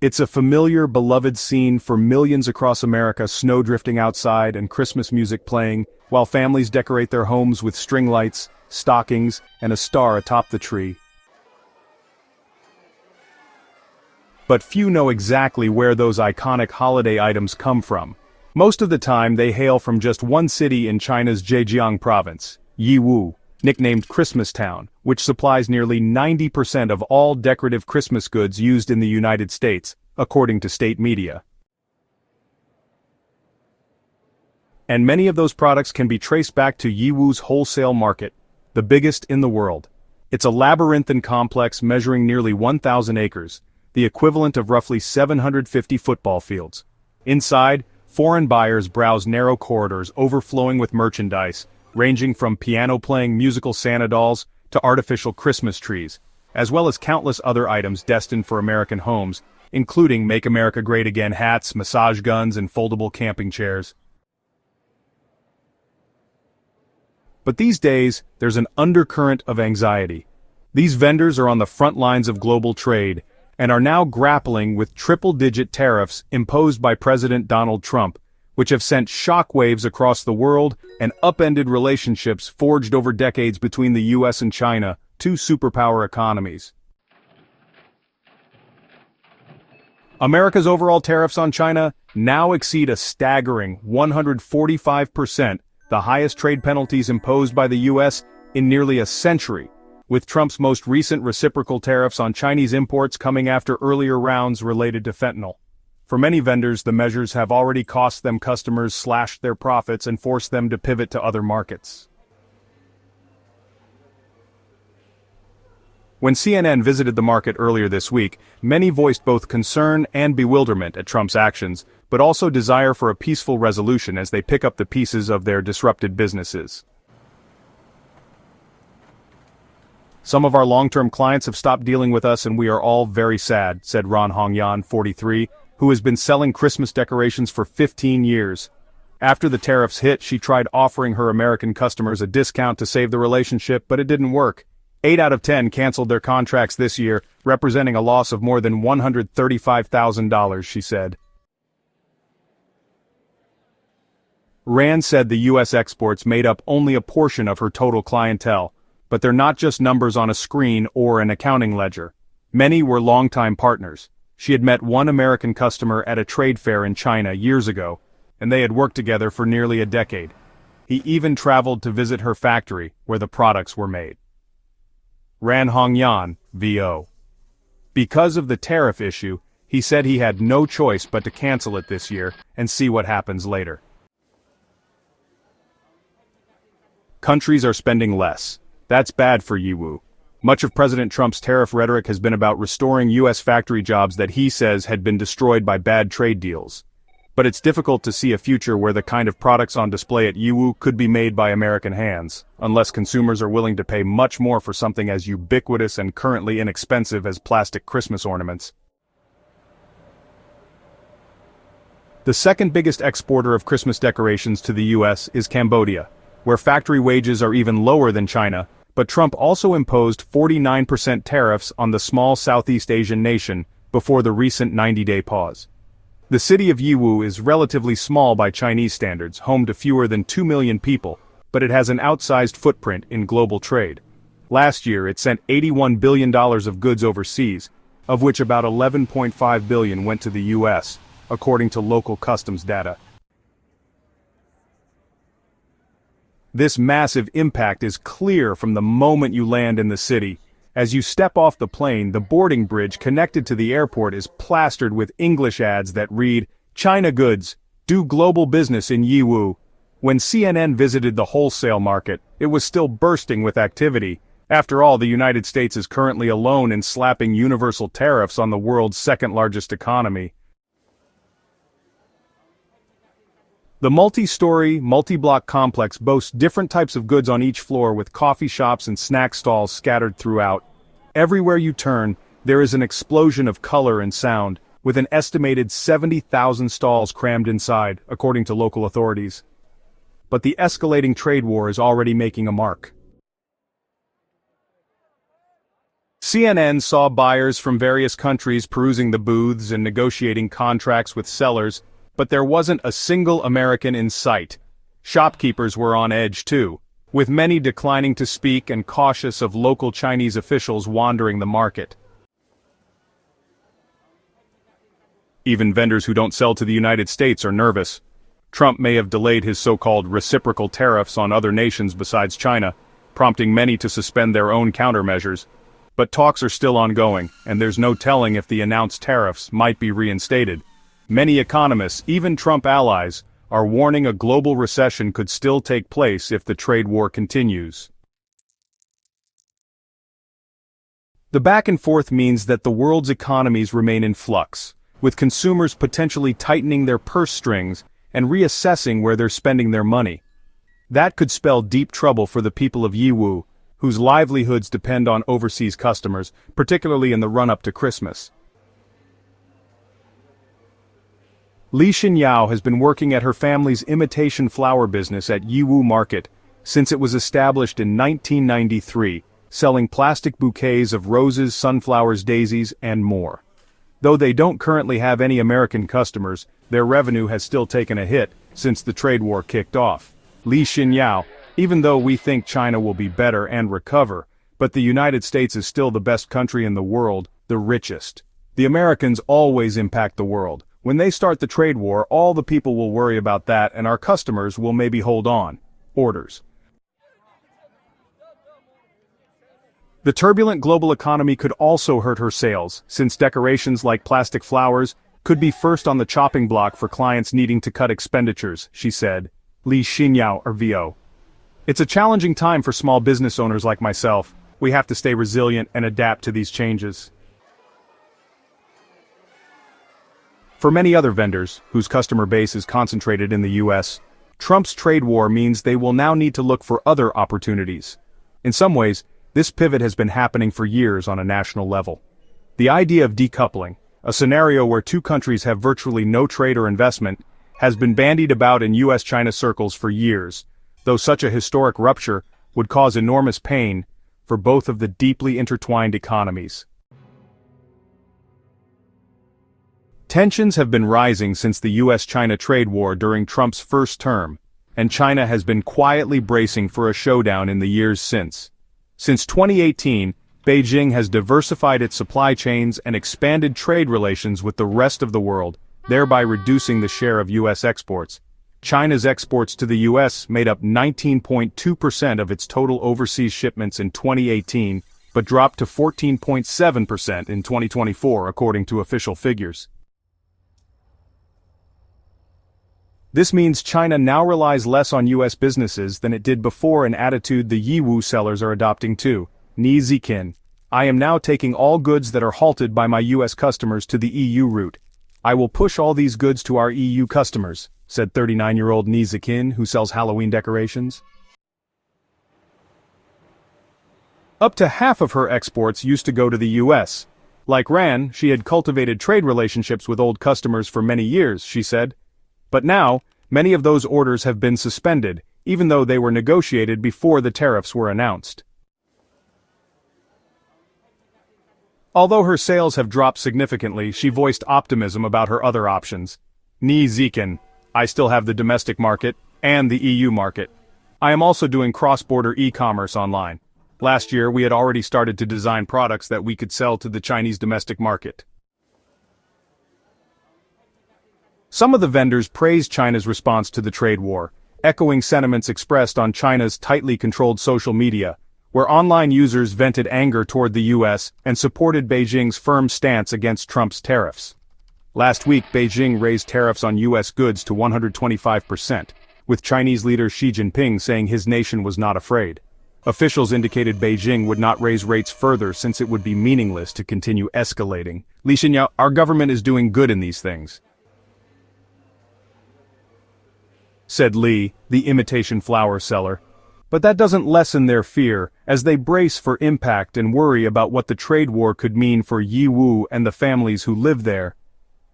It's a familiar, beloved scene for millions across America, snow drifting outside and Christmas music playing, while families decorate their homes with string lights, stockings, and a star atop the tree. But few know exactly where those iconic holiday items come from. Most of the time they hail from just one city in China's Zhejiang province, Yiwu, nicknamed Christmas Town, which supplies nearly 90% of all decorative Christmas goods used in the United States, according to state media. And many of those products can be traced back to Yiwu's wholesale market, the biggest in the world. It's a labyrinthine complex measuring nearly 1,000 acres, the equivalent of roughly 750 football fields. Inside, foreign buyers browse narrow corridors overflowing with merchandise, ranging from piano-playing musical Santa dolls to artificial Christmas trees, as well as countless other items destined for American homes, including Make America Great Again hats, massage guns, and foldable camping chairs. But these days, there's an undercurrent of anxiety. These vendors are on the front lines of global trade, and are now grappling with triple-digit tariffs imposed by President Donald Trump, which have sent shockwaves across the world and upended relationships forged over decades between the US and China, two superpower economies. America's overall tariffs on China now exceed a staggering 145%, the highest trade penalties imposed by the US in nearly a century, with Trump's most recent reciprocal tariffs on Chinese imports coming after earlier rounds related to fentanyl. For many vendors, the measures have already cost them customers, slashed their profits, and forced them to pivot to other markets. When CNN visited the market earlier this week, many voiced both concern and bewilderment at Trump's actions, but also desire for a peaceful resolution as they pick up the pieces of their disrupted businesses. Some of our long-term clients have stopped dealing with us and we are all very sad, said Hongyan, 43, who has been selling Christmas decorations for 15 years. After the tariffs hit, she tried offering her American customers a discount to save the relationship, but it didn't work. 8 out of 10 canceled their contracts this year, representing a loss of more than $135,000, she said. Rand said the U.S. exports made up only a portion of her total clientele, but they're not just numbers on a screen or an accounting ledger. Many were longtime partners. She had met one American customer at a trade fair in China years ago, and they had worked together for nearly a decade. He even traveled to visit her factory where the products were made. Ran Hongyan, VO. Because of the tariff issue, he said he had no choice but to cancel it this year and see what happens later. Countries are spending less. That's bad for Yiwu. Much of President Trump's tariff rhetoric has been about restoring U.S. factory jobs that he says had been destroyed by bad trade deals. But it's difficult to see a future where the kind of products on display at Yiwu could be made by American hands, unless consumers are willing to pay much more for something as ubiquitous and currently inexpensive as plastic Christmas ornaments. The second biggest exporter of Christmas decorations to the U.S. is Cambodia, where factory wages are even lower than China, but Trump also imposed 49% tariffs on the small Southeast Asian nation before the recent 90-day pause. The city of Yiwu is relatively small by Chinese standards, home to fewer than 2 million people, but it has an outsized footprint in global trade. Last year it sent $81 billion of goods overseas, of which about $11.5 billion went to the U.S., according to local customs data. This massive impact is clear from the moment you land in the city. As you step off the plane, the boarding bridge connected to the airport is plastered with English ads that read, "China goods, do global business in Yiwu." When CNN visited the wholesale market, it was still bursting with activity. After all, the United States is currently alone in slapping universal tariffs on the world's second-largest economy. The multi-story, multi-block complex boasts different types of goods on each floor with coffee shops and snack stalls scattered throughout. Everywhere you turn, there is an explosion of color and sound, with an estimated 70,000 stalls crammed inside, according to local authorities. But the escalating trade war is already making a mark. CNN saw buyers from various countries perusing the booths and negotiating contracts with sellers, but there wasn't a single American in sight. Shopkeepers were on edge too, with many declining to speak and cautious of local Chinese officials wandering the market. Even vendors who don't sell to the United States are nervous. Trump may have delayed his so-called reciprocal tariffs on other nations besides China, prompting many to suspend their own countermeasures. But talks are still ongoing, and there's no telling if the announced tariffs might be reinstated. Many economists, even Trump allies, are warning a global recession could still take place if the trade war continues. The back and forth means that the world's economies remain in flux, with consumers potentially tightening their purse strings and reassessing where they're spending their money. That could spell deep trouble for the people of Yiwu, whose livelihoods depend on overseas customers, particularly in the run-up to Christmas. Xinyao has been working at her family's imitation flower business at Yiwu Market since it was established in 1993, selling plastic bouquets of roses, sunflowers, daisies, and more. Though they don't currently have any American customers, their revenue has still taken a hit since the trade war kicked off. Xinyao, even though we think China will be better and recover, but the United States is still the best country in the world, the richest. The Americans always impact the world. When they start the trade war, all the people will worry about that and our customers will maybe hold on. Orders. The turbulent global economy could also hurt her sales, since decorations like plastic flowers could be first on the chopping block for clients needing to cut expenditures, she said. Xinyao or VO. It's a challenging time for small business owners like myself. We have to stay resilient and adapt to these changes. For many other vendors, whose customer base is concentrated in the US, Trump's trade war means they will now need to look for other opportunities. In some ways, this pivot has been happening for years on a national level. The idea of decoupling, a scenario where two countries have virtually no trade or investment, has been bandied about in US-China circles for years, though such a historic rupture would cause enormous pain for both of the deeply intertwined economies. Tensions have been rising since the US-China trade war during Trump's first term, and China has been quietly bracing for a showdown in the years since. Since 2018, Beijing has diversified its supply chains and expanded trade relations with the rest of the world, thereby reducing the share of US exports. China's exports to the US made up 19.2% of its total overseas shipments in 2018, but dropped to 14.7% in 2024 according to official figures. This means China now relies less on US businesses than it did before, an attitude the Yiwu sellers are adopting too. Ziqin. I am now taking all goods that are halted by my US customers to the EU route. I will push all these goods to our EU customers, said 39-year-old Ziqin, who sells Halloween decorations. Up to half of her exports used to go to the US. Like Ran, she had cultivated trade relationships with old customers for many years, she said. But now, many of those orders have been suspended, even though they were negotiated before the tariffs were announced. Although her sales have dropped significantly, she voiced optimism about her other options. Ziqin. I still have the domestic market and the EU market. I am also doing cross-border e-commerce online. Last year, we had already started to design products that we could sell to the Chinese domestic market. Some of the vendors praised China's response to the trade war, echoing sentiments expressed on China's tightly controlled social media, where online users vented anger toward the US and supported Beijing's firm stance against Trump's tariffs. Last week, Beijing raised tariffs on US goods to 125%, with Chinese leader Xi Jinping saying his nation was not afraid. Officials indicated Beijing would not raise rates further since it would be meaningless to continue escalating. Xinyao, our government is doing good in these things, said Li, the imitation flower seller. But that doesn't lessen their fear, as they brace for impact and worry about what the trade war could mean for Yiwu and the families who live there.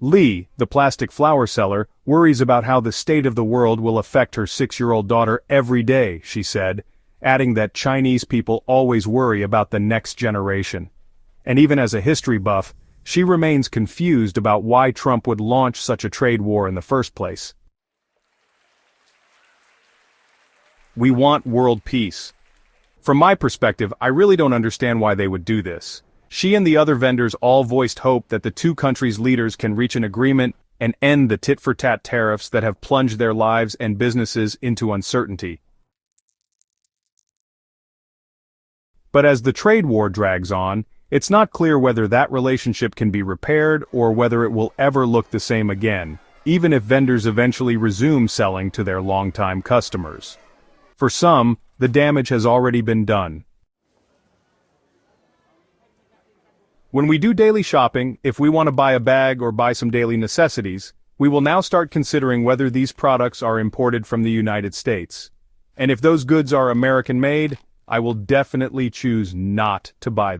Li, the plastic flower seller, worries about how the state of the world will affect her 6-year-old daughter every day, she said, adding that Chinese people always worry about the next generation. And even as a history buff, she remains confused about why Trump would launch such a trade war in the first place. We want world peace. From my perspective, I really don't understand why they would do this. She and the other vendors all voiced hope that the two countries' leaders can reach an agreement and end the tit-for-tat tariffs that have plunged their lives and businesses into uncertainty. But as the trade war drags on, it's not clear whether that relationship can be repaired or whether it will ever look the same again, even if vendors eventually resume selling to their longtime customers. For some, the damage has already been done. When we do daily shopping, if we want to buy a bag or buy some daily necessities, we will now start considering whether these products are imported from the United States. And if those goods are American-made, I will definitely choose not to buy them.